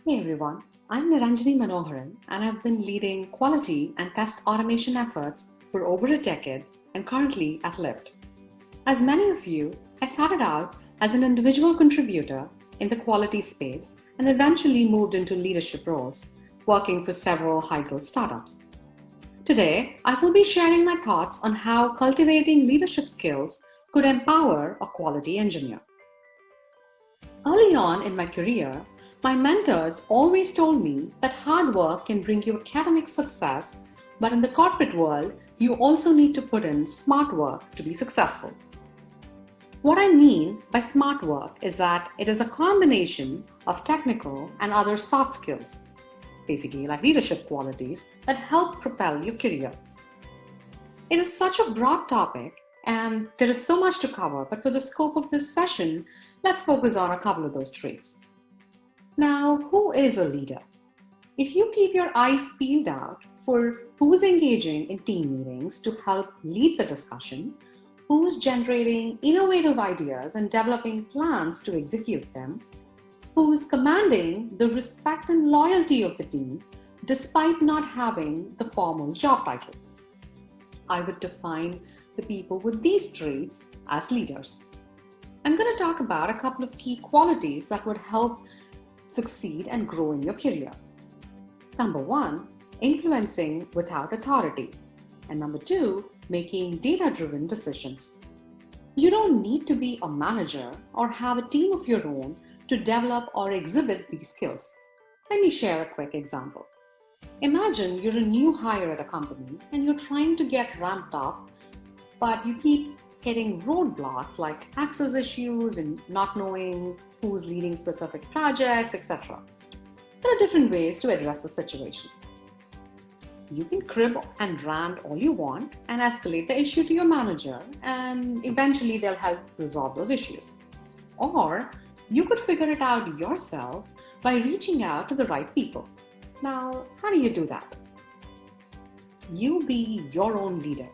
Hey everyone, I'm Niranjani Manoharan and I've been leading quality and test automation efforts for over a decade and currently at Lyft. As many of you, I started out as an individual contributor in the quality space and eventually moved into leadership roles, working for several high-growth startups. Today, I will be sharing my thoughts on how cultivating leadership skills could empower a quality engineer. Early on in my career, my mentors always told me that hard work can bring you academic success, but in the corporate world, you also need to put in smart work to be successful. What I mean by smart work is that it is a combination of technical and other soft skills, basically like leadership qualities that help propel your career. It is such a broad topic and there is so much to cover, but for the scope of this session, let's focus on a couple of those traits. Now, who is a leader? If you keep your eyes peeled out for who's engaging in team meetings to help lead the discussion, who's generating innovative ideas and developing plans to execute them, who's commanding the respect and loyalty of the team despite not having the formal job title, I would define the people with these traits as leaders. I'm going to talk about a couple of key qualities that would help succeed and grow in your career. Number 1, influencing without authority. And number 2, making data-driven decisions. You don't need to be a manager or have a team of your own to develop or exhibit these skills. Let me share a quick example. Imagine you're a new hire at a company and you're trying to get ramped up, but you keep hitting roadblocks like access issues and not knowing who's leading specific projects, etc. There are different ways to address the situation. You can crib and rant all you want and escalate the issue to your manager, and eventually they'll help resolve those issues. Or you could figure it out yourself by reaching out to the right people. Now, how do you do that? You be your own leader.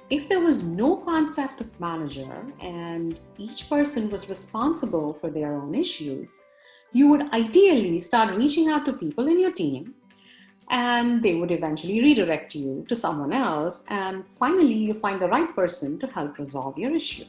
If there was no concept of manager and each person was responsible for their own issues, you would ideally start reaching out to people in your team and they would eventually redirect you to someone else, and finally you find the right person to help resolve your issue.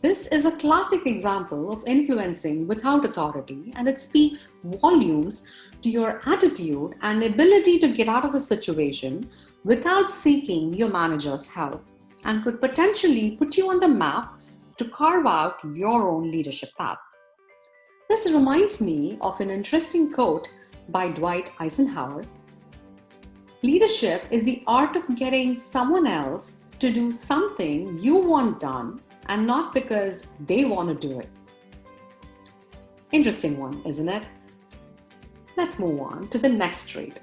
This is a classic example of influencing without authority, and it speaks volumes to your attitude and ability to get out of a situation without seeking your manager's help, and could potentially put you on the map to carve out your own leadership path. This reminds me of an interesting quote by Dwight Eisenhower. Leadership is the art of getting someone else to do something you want done and not because they want to do it. Interesting one, isn't it? Let's move on to the next trait.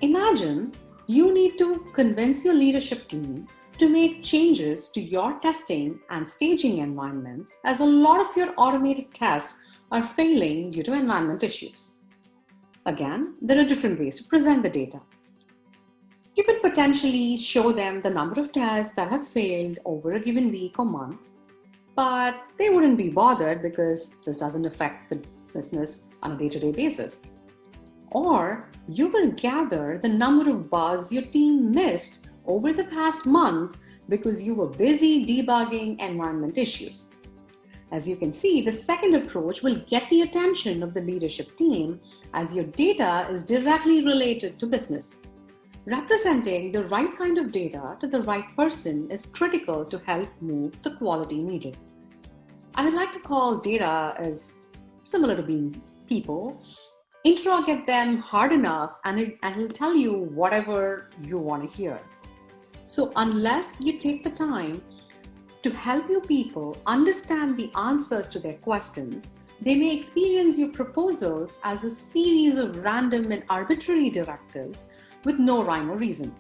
Imagine you need to convince your leadership team to make changes to your testing and staging environments, as a lot of your automated tests are failing due to environment issues. Again, there are different ways to present the data. You could potentially show them the number of tests that have failed over a given week or month, but they wouldn't be bothered because this doesn't affect the business on a day-to-day basis. Or you will gather the number of bugs your team missed over the past month because you were busy debugging environment issues. As you can see, the second approach will get the attention of the leadership team as your data is directly related to business. Representing the right kind of data to the right person is critical to help move the quality needle. I would like to call data as similar to being people. Interrogate them hard enough and it'll tell you whatever you want to hear. So unless you take the time to help your people understand the answers to their questions, they may experience your proposals as a series of random and arbitrary directives with no rhyme or reason.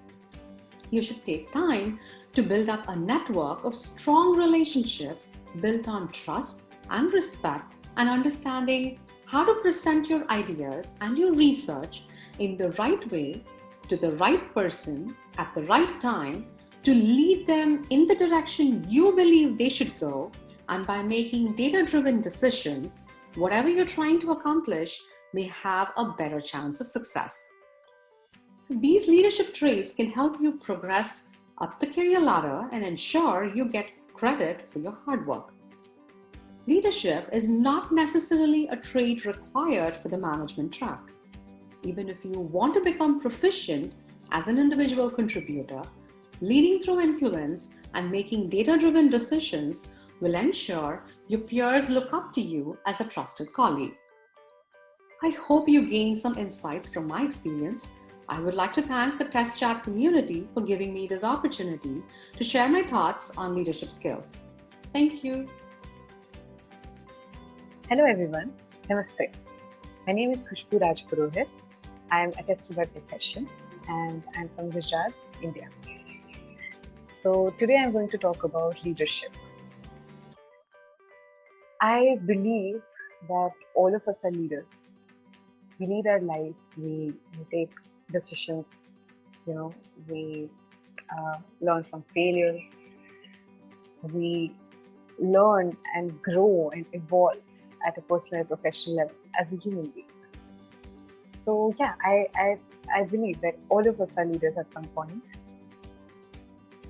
You should take time to build up a network of strong relationships built on trust and respect and understanding how to present your ideas and your research in the right way to the right person at the right time to lead them in the direction you believe they should go, and by making data-driven decisions, whatever you're trying to accomplish may have a better chance of success. So these leadership traits can help you progress up the career ladder and ensure you get credit for your hard work. Leadership is not necessarily a trait required for the management track. Even if you want to become proficient as an individual contributor, leading through influence and making data-driven decisions will ensure your peers look up to you as a trusted colleague. I hope you gained some insights from my experience. I would like to thank the Test Chat community for giving me this opportunity to share my thoughts on leadership skills. Thank you. Hello everyone, Namaste. My name is Khushboo Rajpurohit. I am a tester by profession and I'm from Gujarat, India. So today I'm going to talk about leadership. I believe that all of us are leaders. We lead our lives, we take decisions, we learn from failures, we learn and grow and evolve at a personal and professional level as a human being. So yeah, I believe that all of us are leaders at some point.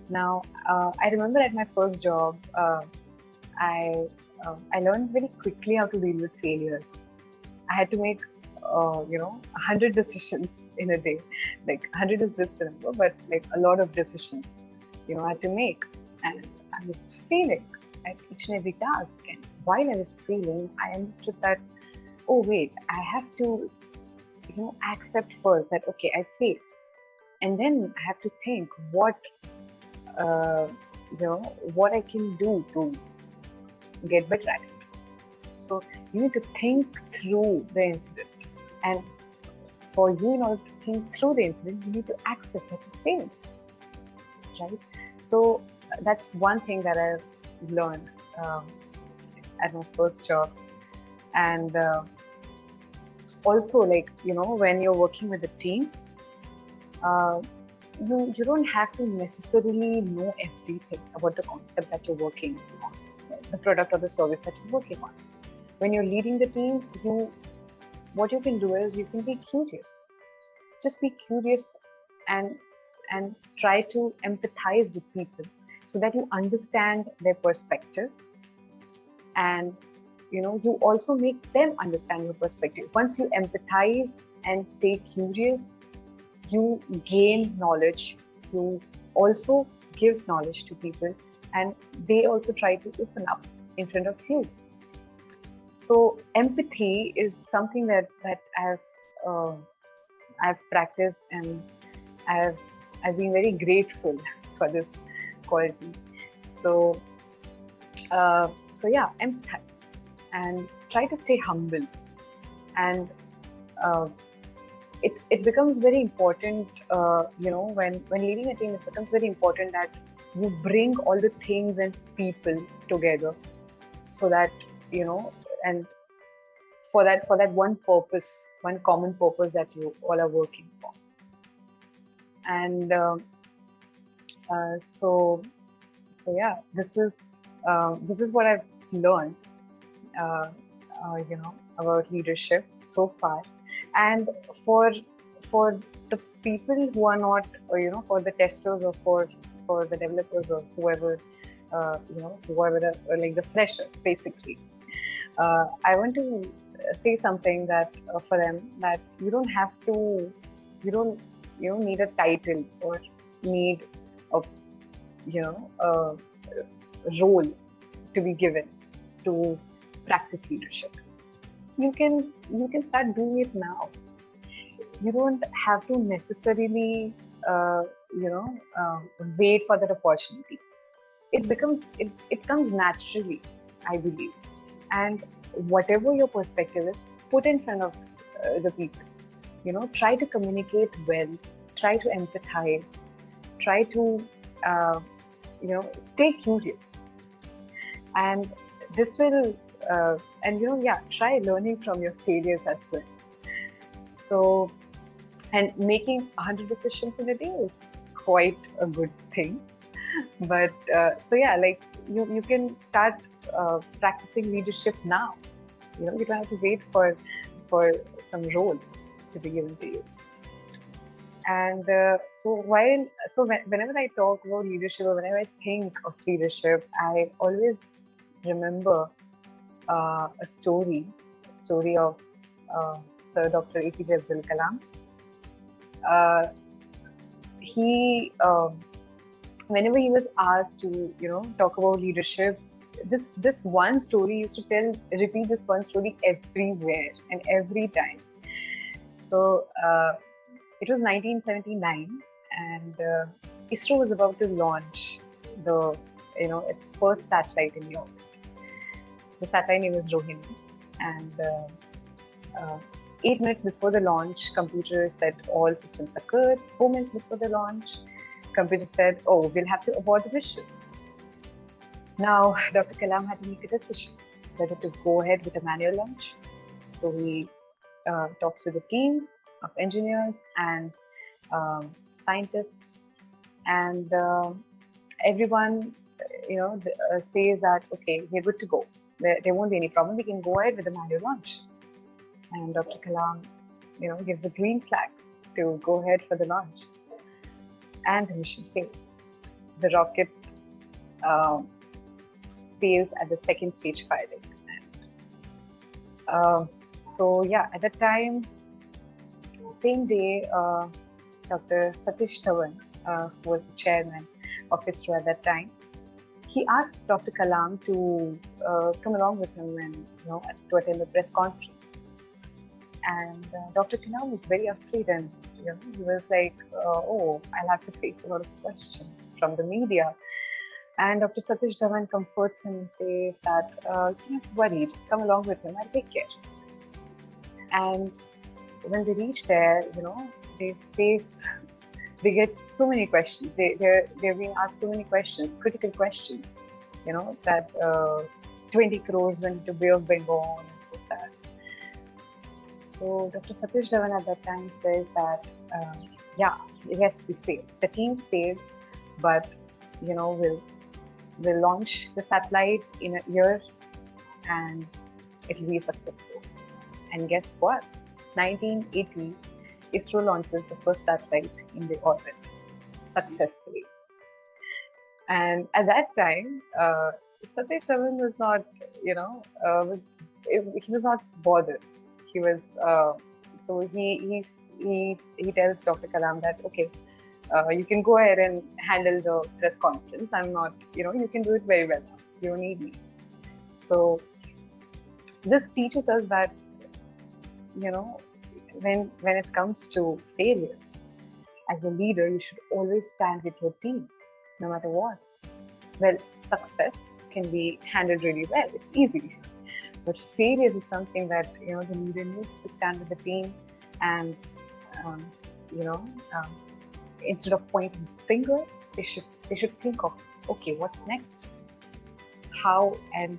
Now, I remember at my first job, I learned very quickly how to deal with failures. I had to make 100 decisions in a day. Like 100 is just a number, but like a lot of decisions, I had to make, and I was failing at each and every task. And while I was failing, I understood that, oh wait, I have to, accept first that, okay, I failed. And then I have to think what I can do to get better at it. So you need to think through the incident. And for you, in order to think through the incident, you need to accept that you failed, right? So that's one thing that I've learned at my first job. And also, when you're working with a team, you don't have to necessarily know everything about the concept that you're working on, the product or the service that you're working on. When you're leading the team, what you can do is you can be curious. Just be curious and try to empathize with people so that you understand their perspective, and you also make them understand your perspective. Once you empathize and stay curious, you gain knowledge. You also give knowledge to people, and they also try to open up in front of you. So empathy is something that I've practiced, and I've been very grateful for this quality. So yeah, empathize and try to stay humble. And it becomes very important, when leading a team, it becomes very important that you bring all the things and people together, so that and for that one purpose, one common purpose that you all are working for. And so yeah, this is what I've learned about leadership so far. And for the people who are not, for the testers or for the developers or whoever, whoever like the freshers, basically, I want to say something that for them, that you don't need a title or need a role to be given to practice leadership. You can start doing it now. You don't have to necessarily wait for that opportunity. It comes naturally, I believe. And whatever your perspective is, put in front of the people. Try to communicate well, try to empathize, try to stay curious. And this will try learning from your failures as well. So, and making 100 decisions in a day is quite a good thing. But so yeah, like you can start practicing leadership now. You don't have to wait for some role to be given to you. And whenever I talk about leadership or whenever I think of leadership, I always remember a story of Sir Dr. APJ Abdul Kalam. He whenever he was asked to talk about leadership, this one story used to repeat this one story everywhere and every time. So it was 1979, and ISRO was about to launch its first satellite in the orbit. The satellite name is Rohini, and 8 minutes before the launch, computer said all systems are good. 4 minutes before the launch, computer said, "Oh, we'll have to abort the mission." Now, Dr. Kalam had to make a decision whether to go ahead with a manual launch. So he talks with a team of engineers and scientists, and everyone, says that, okay, we're good to go. There won't be any problem. We can go ahead with the manual launch. And Dr. Kalam, gives a green flag to go ahead for the launch. And the mission failed. The rocket fails at the second stage firing. At that time, same day, Dr. Satish Dhawan, who was the chairman of ISRO at that time, he asks Dr. Kalam to come along with him and to attend a press conference. And Dr. Kalam was very afraid, and he was like, "Oh, I'll have to face a lot of questions from the media." And Dr. Satish Dhawan comforts him and says that, "You don't have to worry, just come along with him, I'll take care." And when they reach there, they get so many questions. They're being asked so many questions, critical questions, that 20 crores went to Bay of Bengal and that. So Dr. Satish Dhawan at that time says that, yes, we failed. The team failed, but we'll launch the satellite in a year and it'll be successful. And guess what? 1980, ISRO launches the first satellite in the orbit successfully. And at that time, Satish Dhawan was not, he was not bothered. He was so he tells Dr. Kalam that, okay, you can go ahead and handle the press conference. I'm not, you can do it very well. You don't need me. So this teaches us that, when it comes to failures, as a leader, you should always stand with your team, no matter what. Well, success can be handled really well. It's easy. But failures is something that, the leader needs to stand with the team and, instead of pointing fingers, they should think of, okay, what's next? How and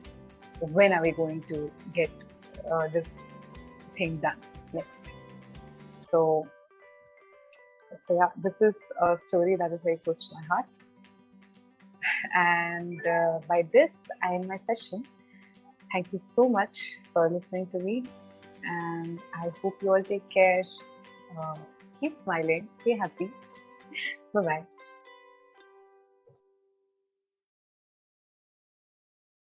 when are we going to get this thing done next? So yeah, this is a story that is very close to my heart. And by this, I end my session. Thank you so much for listening to me, and I hope you all take care. Keep smiling, stay happy. Bye-bye.